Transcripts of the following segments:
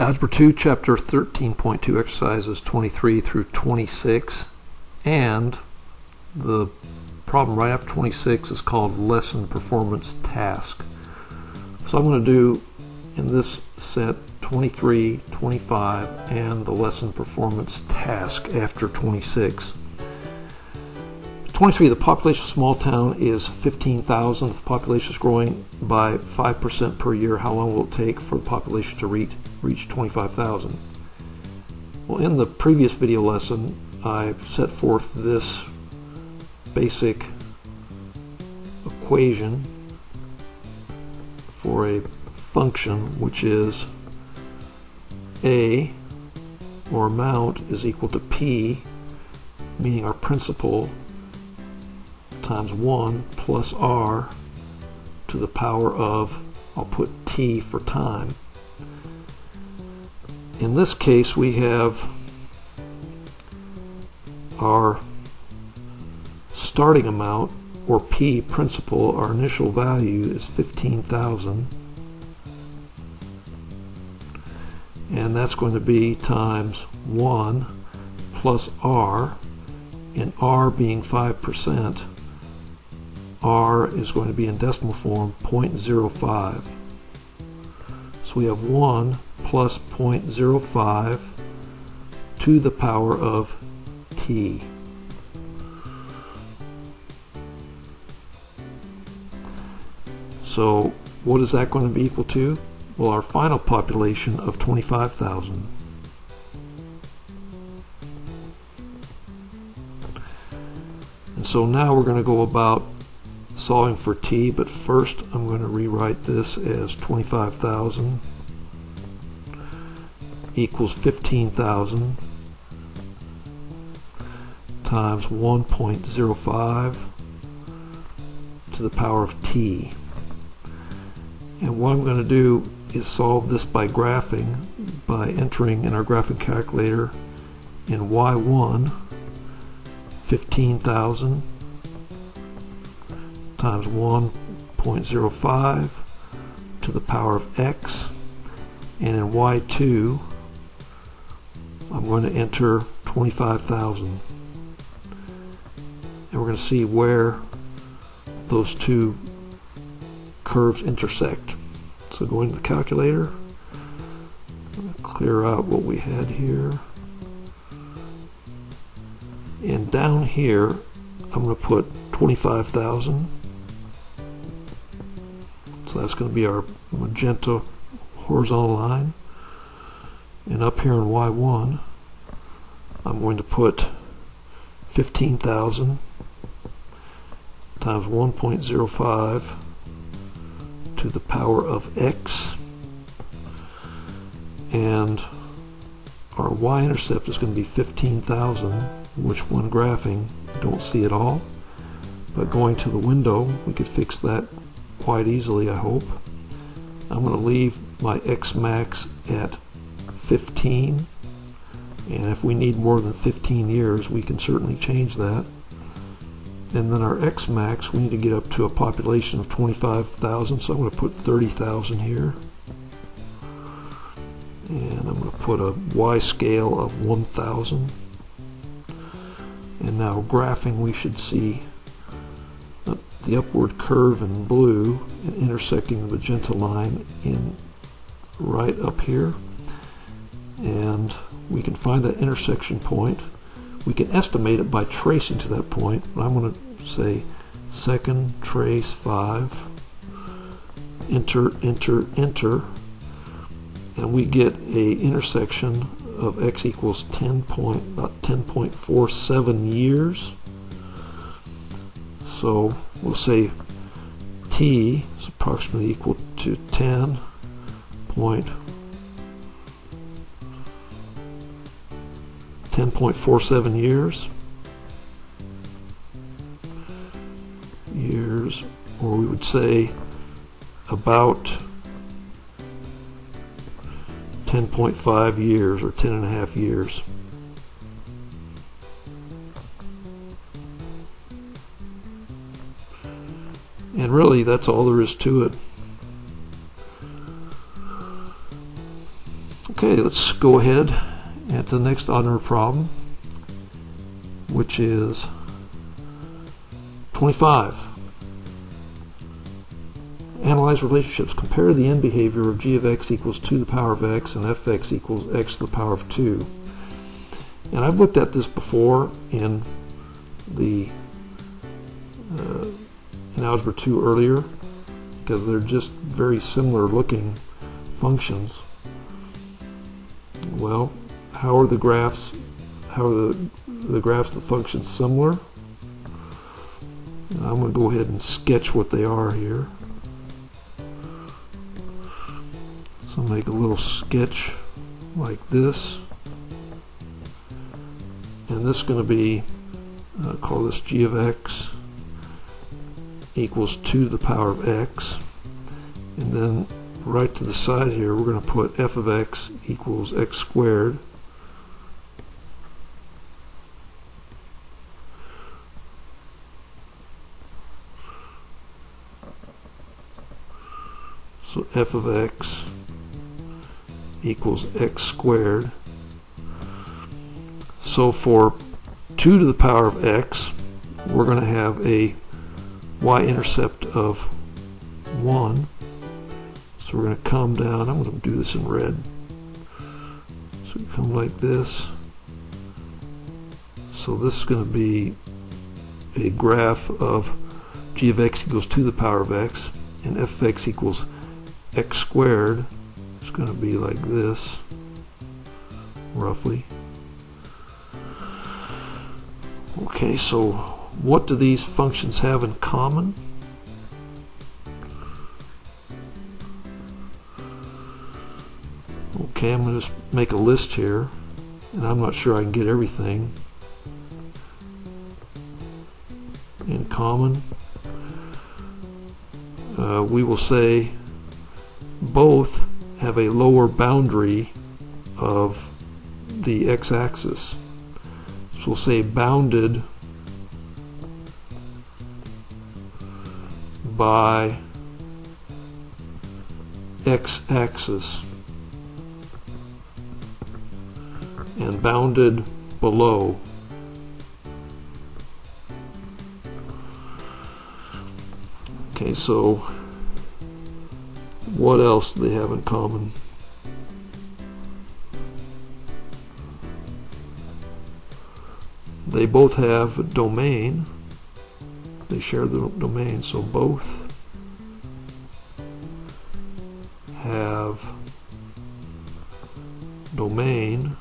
Algebra 2, Chapter 13.2, exercises 23 through 26, and the problem right after 26 is called Lesson Performance Task. So I'm going to do in this set 23, 25, and the Lesson Performance Task after 26. 23, the population of a small town is 15,000. If the population is growing by 5% per year, how long will it take for the population to reach 25,000? Well, in the previous video lesson, I set forth this basic equation for a function which is A, or amount, is equal to P, meaning our principal, times 1 plus R to the power of, I'll put T for time. In this case, we have our starting amount, or P, principal. Our initial value is 15,000, and that's going to be times 1 plus R, and R being 5%, R is going to be in decimal form 0.05. So we have 1 plus 0.05 to the power of T. So what is that going to be equal to? Well, our final population of 25,000. And so now we're going to go about solving for T, but first I'm going to rewrite this as 25,000 equals 15,000 times 1.05 to the power of T. And what I'm going to do is solve this by graphing, by entering in our graphing calculator in Y1 15,000 times 1.05 to the power of X, and in Y2 I'm going to enter 25,000, and we're going to see where those two curves intersect. So going to the calculator, I'm going to clear out what we had here, and down here I'm going to put 25,000. So that's going to be our magenta horizontal line. And up here in Y1, I'm going to put 15,000 times 1.05 to the power of X. And our y-intercept is going to be 15,000, which when graphing you don't see at all. But going to the window, we could fix that quite easily, I hope. I'm going to leave my X max at 15, and if we need more than 15 years we can certainly change that. And then our X max, we need to get up to a population of 25,000, so I'm going to put 30,000 here, and I'm going to put a Y scale of 1,000. And now graphing, we should see the upward curve in blue and intersecting the magenta line in right up here, and we can find that intersection point. We can estimate it by tracing to that point, but I'm going to say second trace 5, enter, enter, enter, and we get a intersection of X equals about 10.47 years. So we'll say T is approximately equal to 10.47 years, or we would say about 10.5 years, or 10.5 years. And really, that's all there is to it. Okay, let's go ahead and to the next odd number problem, which is 25. Analyze relationships. Compare the end behavior of g of x equals 2 to the power of x and fx equals x to the power of 2. And I've looked at this before in the in Algebra 2 earlier, because they're just very similar looking functions. Well, how are the graphs? How are the graphs of the functions similar? I'm going to go ahead and sketch what they are here. So make a little sketch like this, and this is going to be call this g of x equals 2 to the power of x, and then right to the side here we're going to put f of x equals x squared. So f of x equals x squared. So for 2 to the power of x, we're going to have a y-intercept of 1. So we're going to come down. I'm going to do this in red. So we come like this. So this is going to be a graph of g of x equals 2 to the power of x, and f of x equals x squared. It's going to be like this, roughly. Okay, so what do these functions have in common? Okay, I'm going to just make a list here, and I'm not sure I can get everything in common. We will say both have a lower boundary of the x-axis. So we'll say bounded by x-axis and bounded below. Okay, so what else do they have in common? They both have a domain. They share the domain, so both have domain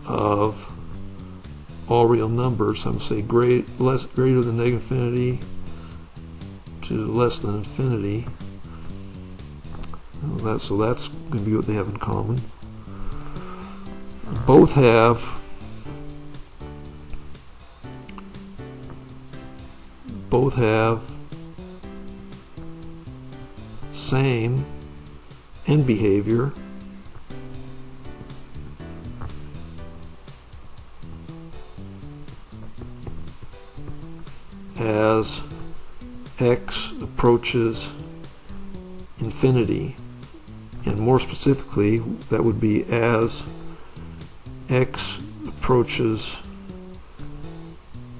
of all real numbers. I'm going to say greater than negative infinity to less than infinity. So that's going to be what they have in common. Both have same end behavior as x approaches infinity, and more specifically that would be as x approaches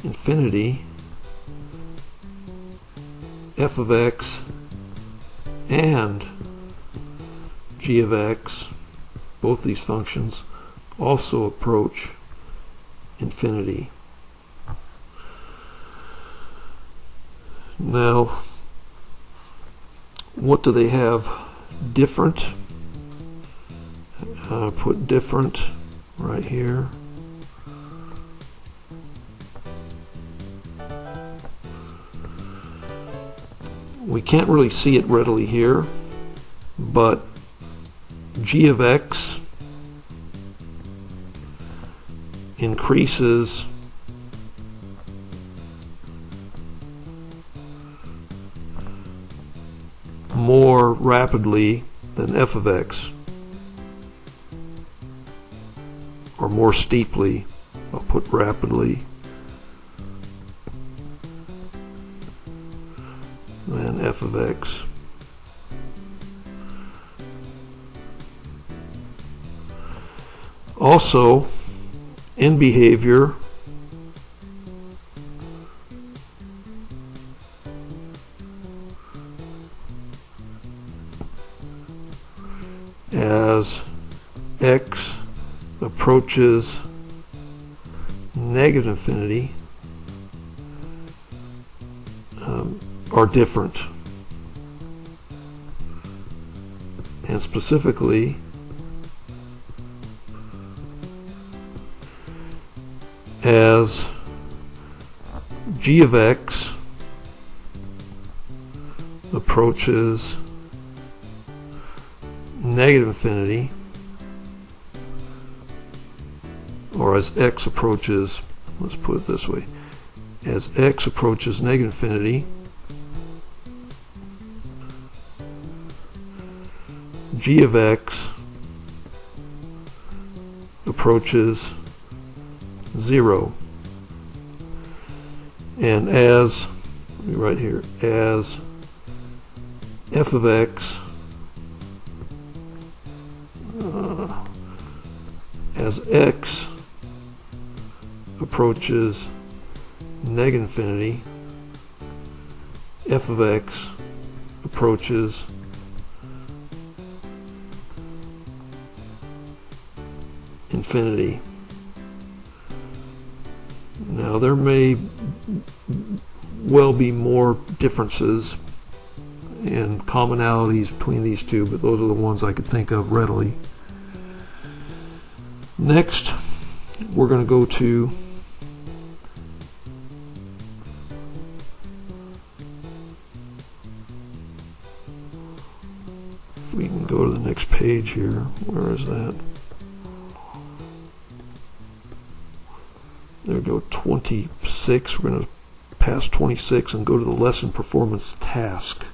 infinity, f of x and g of x, both these functions, also approach infinity. Now, what do they have different? Put different right here. We can't really see it readily here, but g of x increases more rapidly than f of x, or more steeply. I'll put rapidly than f of x. Also, in behavior, as x approaches negative infinity, are different. And specifically, as g of x approaches negative infinity, or as x approaches, let's put it this way, as x approaches negative infinity, g of x approaches 0. And as, right here, as f of x as x approaches negative infinity, f of x approaches infinity. Now there may well be more differences and commonalities between these two, but those are the ones I could think of readily. Next, we're going to go to we can go to the next page here. Where is that? There we go, 26. We're going to pass 26 and go to the lesson performance task.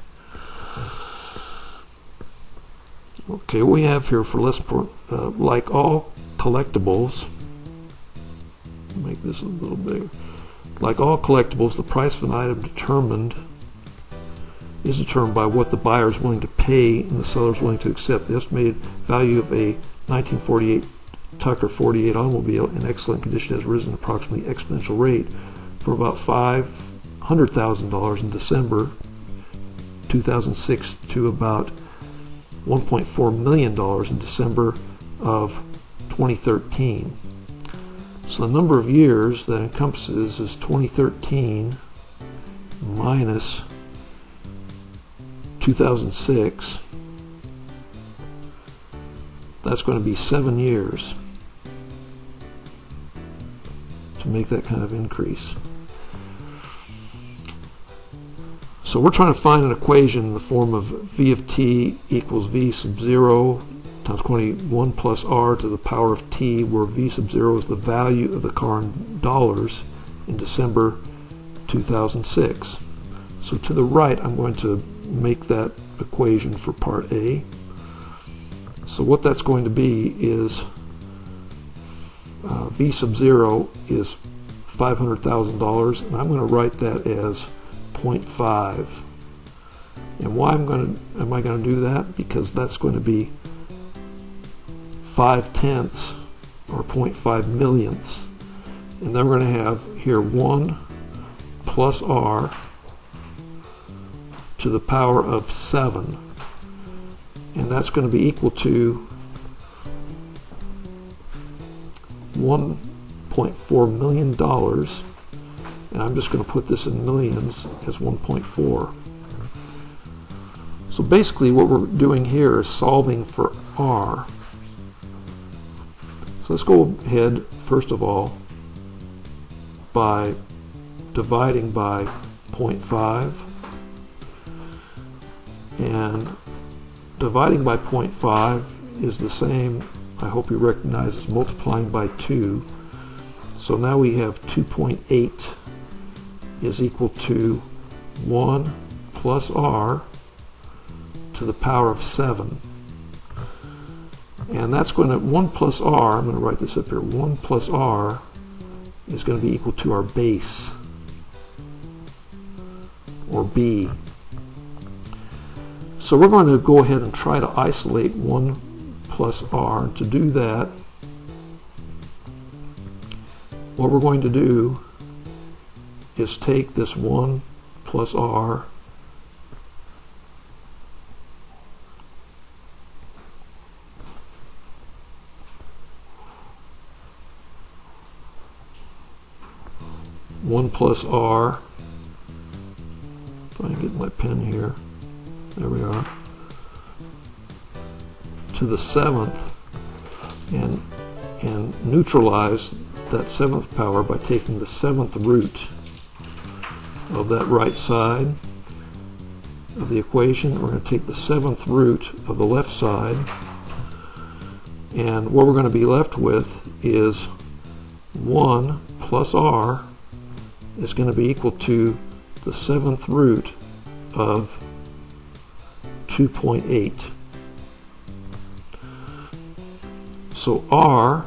Okay, what we have here for lesson, like all collectibles, make this a little bigger. Like all collectibles, the price of an item is determined by what the buyer is willing to pay and the seller is willing to accept. The estimated value of a 1948 Tucker 48 automobile in excellent condition has risen approximately exponential rate from about $500,000 in December 2006 to about $1.4 million in December of 2013. So the number of years that encompasses is 2013 minus 2006. That's going to be 7 years to make that kind of increase. So we're trying to find an equation in the form of v of t equals v sub 0 times quantity 1 plus r to the power of t, where v sub 0 is the value of the car in dollars in December 2006. So to the right, I'm going to make that equation for part A. So what that's going to be is v sub 0 is $500,000, and I'm going to write that as 0.5. And why am I going to do that? Because that's going to be 5/10 or 0.5 millionths. And then we're going to have here 1 plus r to the power of 7. And that's going to be equal to $1.4 million. And I'm just going to put this in millions as 1.4. So basically what we're doing here is solving for r. So let's go ahead, first of all, by dividing by 0.5. And dividing by 0.5 is the same, I hope you recognize, as multiplying by 2. So now we have 2.8 is equal to 1 plus r to the power of 7. And that's going to, 1 plus r, I'm going to write this up here, 1 plus r is going to be equal to our base, or b. So we're going to go ahead and try to isolate 1 plus r. To do that, what we're going to do is take this 1 plus r if I can get my pen here, there we are, to the 7th, and neutralize that 7th power by taking the 7th root of that right side of the equation. We're going to take the 7th root of the left side, and what we're going to be left with is 1 plus r is going to be equal to the 7th root of 2.8. So r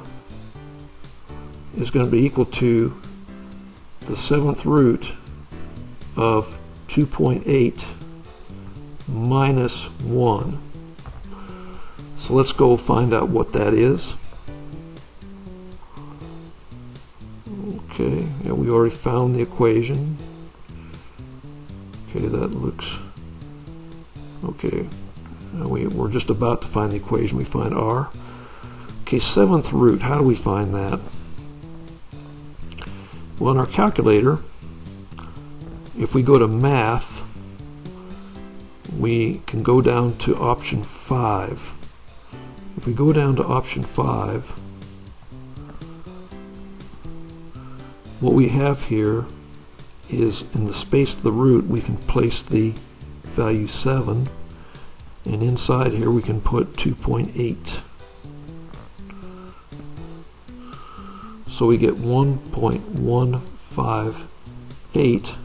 is going to be equal to the 7th root of 2.8 minus 1. So let's go find out what that is. Okay, yeah, we already found the equation. Okay, that looks okay. Now we're just about to find the equation. We find r. Okay, 7th root, how do we find that? Well, in our calculator, if we go to math, we can go down to option 5. If we go down to option 5, what we have here is in the space of the root we can place the value 7, and inside here we can put 2.8. So we get 1.158,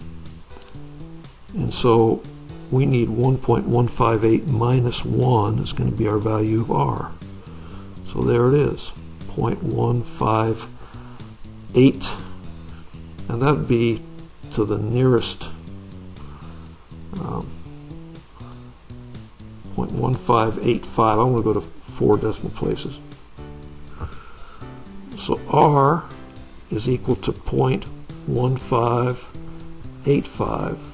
and so we need 1.158 minus 1 is going to be our value of r. So there it is, 0.158, and that would be to the nearest 0.1585. I'm going to go to 4 decimal places. So r is equal to 0.1585,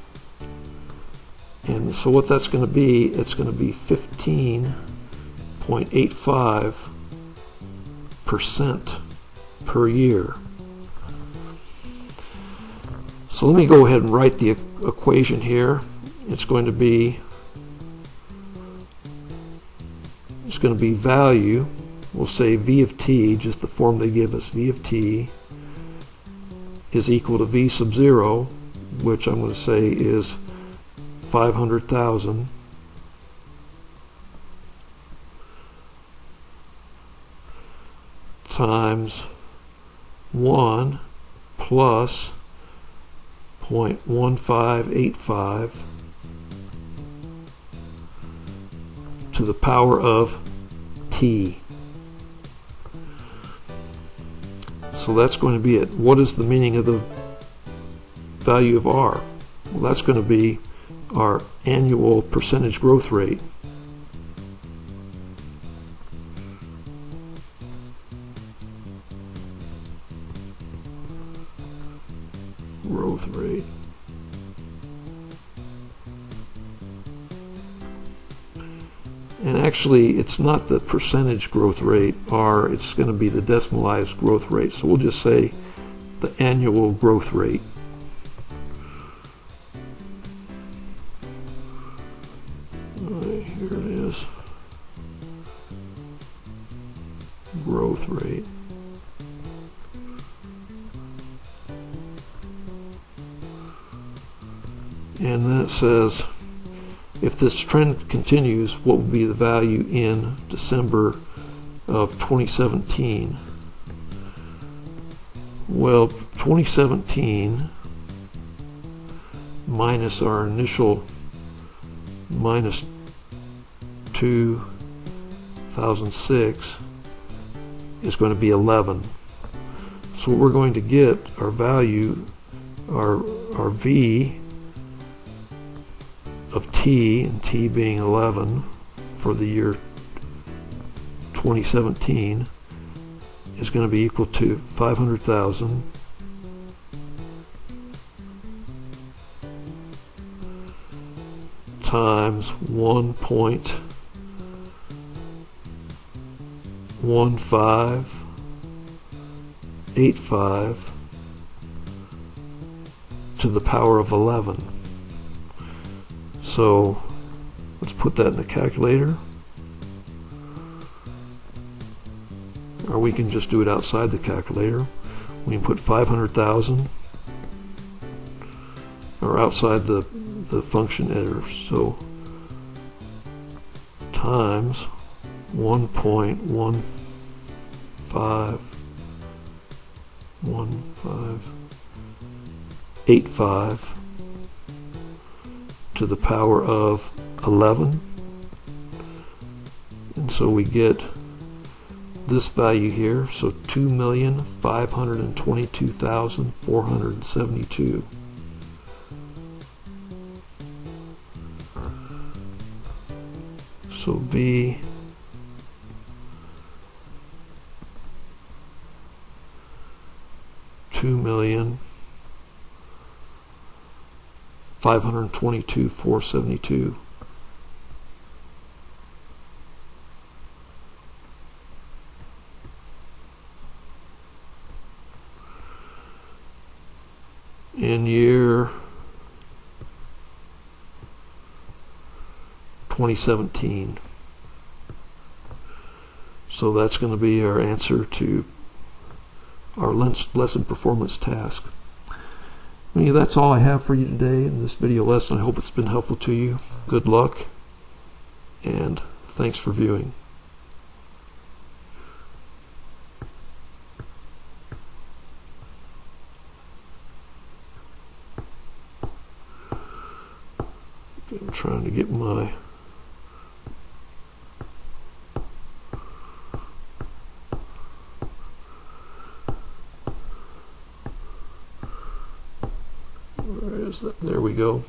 and so what that's going to be, it's going to be 15.85% per year. So let me go ahead and write the equation here. It's going to be value, we'll say v of t, just the form they give us, v of t is equal to v sub 0, which I'm going to say is 500,000 times 1 plus 0.1585 to the power of t. So that's going to be it. What is the meaning of the value of r? Well, that's going to be our annual percentage growth rate. Growth rate. And actually, it's not the percentage growth rate, r, it's going to be the decimalized growth rate. So we'll just say the annual growth rate. Right, here it is. Growth rate. And then it says, if this trend continues, what will be the value in December of 2017? Well, 2017 minus our initial minus 2006 is going to be 11. So we're going to get our value, our V of t, and t being 11 for the year 2017, is going to be equal to 500,000 times 1.1585 to the power of 11. So let's put that in the calculator. Or we can just do it outside the calculator. We can put 500,000 or outside the function editor. So times 1.1585 to the power of 11. And so we get this value here, so 2,522,472. So V $2,522,472. In year 2017. So that's going to be our answer to our lesson performance task. Well, that's all I have for you today in this video lesson. I hope it's been helpful to you. Good luck, and thanks for viewing. I'm trying to get my where is that? There we go.